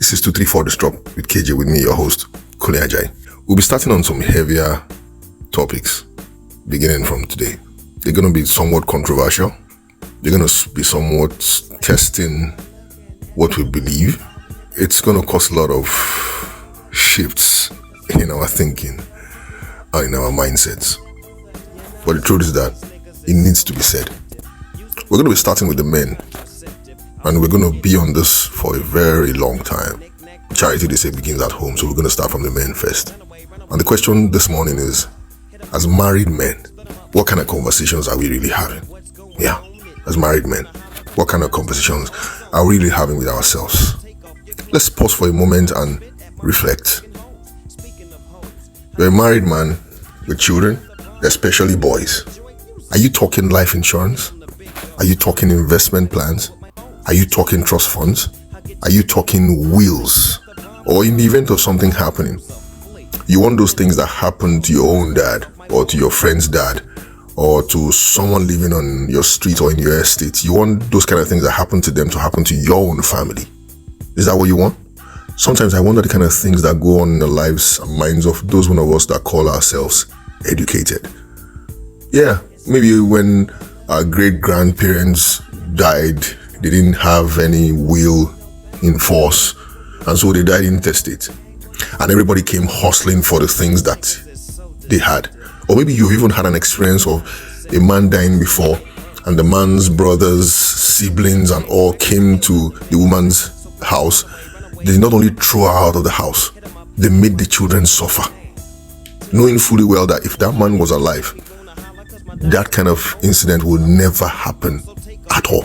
This is 234 The Drop with KJ, with me, your host, Kunle Ajayi. We'll be starting on some heavier topics beginning from today. They're going to be somewhat controversial. They're going to be somewhat testing what we believe. It's going to cause a lot of shifts in our thinking and in our mindsets. But the truth is that it needs to be said. We're going to be starting with the men, and we're going to be on this for a very long time. Charity, they say, begins at home, so we're going to start from the men first. And the question this morning is, as married men, what kind of conversations are we really having? Yeah, as married men, what kind of conversations are we really having with ourselves? Let's pause for a moment and reflect. You're a married man with children, especially boys. Are you talking life insurance? Are you talking investment plans? Are you talking trust funds? Are you talking wills? Or in the event of something happening, you want those things that happen to your own dad or to your friend's dad or to someone living on your street or in your estate. You want those kind of things that happen to them to happen to your own family. Is that what you want? Sometimes I wonder the kind of things that go on in the lives and minds of those one of us that call ourselves educated. Yeah, maybe when our great-grandparents died, they didn't have any will in force, and so they died intestate. And everybody came hustling for the things that they had. Or maybe you've even had an experience of a man dying before, and the man's brothers, siblings, and all came to the woman's house. They did not only throw her out of the house, they made the children suffer, knowing fully well that if that man was alive, that kind of incident would never happen at all.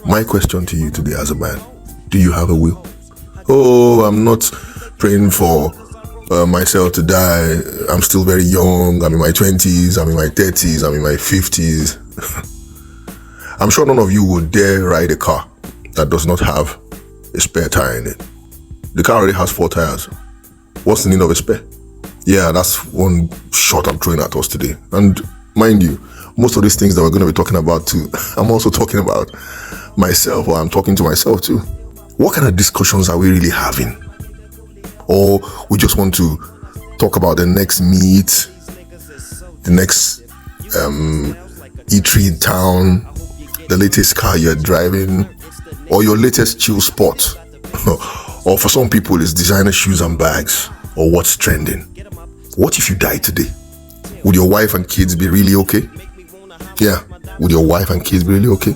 My question to you today as a man, do you have a will? Oh, I'm not praying for myself to die. I'm still very young. I'm in my 20s, I'm in my 30s, I'm in my 50s. I'm sure none of you would dare ride a car that does not have a spare tire in it. The car already has 4 tires. What's the need of a spare? Yeah, that's one shot I'm throwing at us today. And mind you, most of these things that we're going to be talking about too, I'm also talking about myself, or I'm talking to myself too. What kind of discussions are we really having? Or we just want to talk about the next meet, the next eatery in town, the latest car you're driving, or your latest chill spot? Or for some people, it's designer shoes and bags, or what's trending. What if you die today? Would your wife and kids be really okay? Yeah, would your wife and kids be really okay?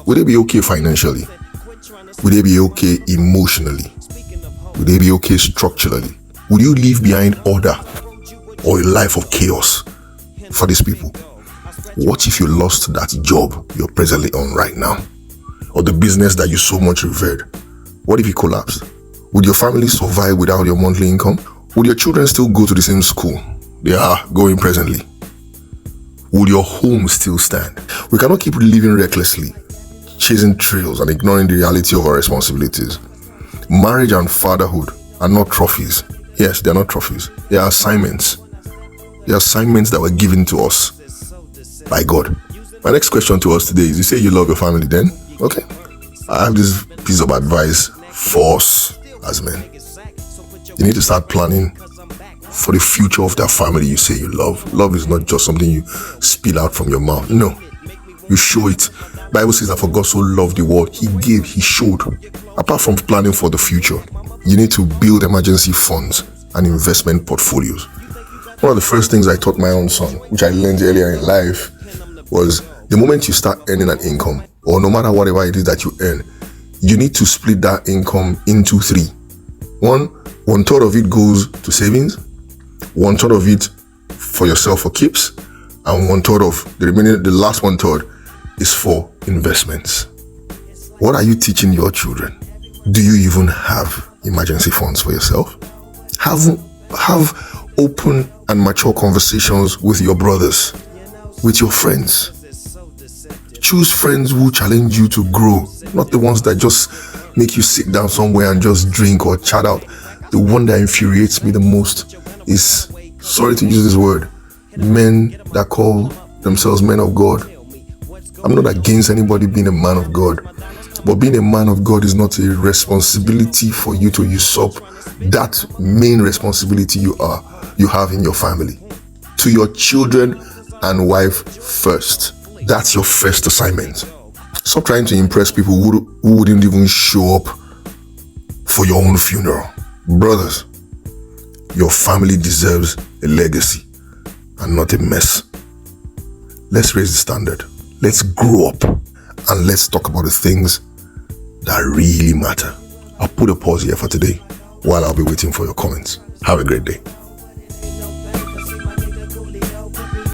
Would they be okay financially? Would they be okay emotionally? Would they be okay structurally? Would you leave behind order or a life of chaos for these people? What if you lost that job you're presently on right now? Or the business that you so much revered? What if it collapsed? Would your family survive without your monthly income? Would your children still go to the same school they are going presently? Would your home still stand? We cannot keep living recklessly, chasing trails and ignoring the reality of our responsibilities. Marriage and fatherhood are not trophies. Yes, they are not trophies. They are assignments. They are assignments that were given to us by God. My next question to us today is, you say you love your family then? Okay. I have this piece of advice for us as men. You need to start planning for the future of that family you say you love. Love is not just something you spill out from your mouth. No, you show it. Bible says that for God so loved the world, He gave, He showed. Apart from planning for the future, you need to build emergency funds and investment portfolios. One of the first things I taught my own son, which I learned earlier in life, was the moment you start earning an income, or no matter whatever it is that you earn, you need to split that income into 3. One third of it goes to savings, 1/3 of it for yourself for keeps, and 1/3 of the last 1/3 is for investments. What are you teaching your children? Do you even have emergency funds for yourself? Have open and mature conversations with your brothers, with your friends. Choose friends who challenge you to grow, not the ones that just make you sit down somewhere and just drink or chat out. The one that infuriates me the most is, sorry to use this word, men that call themselves men of God I'm not against anybody being a man of God, but being a man of God is not a responsibility for you to usurp that main responsibility you have in your family. To your children and wife first. That's your first assignment. Stop trying to impress people who wouldn't even show up for your own funeral. Brothers, your family deserves a legacy and not a mess. Let's raise the standard. Let's grow up and let's talk about the things that really matter. I'll put a pause here for today while I'll be waiting for your comments. Have a great day.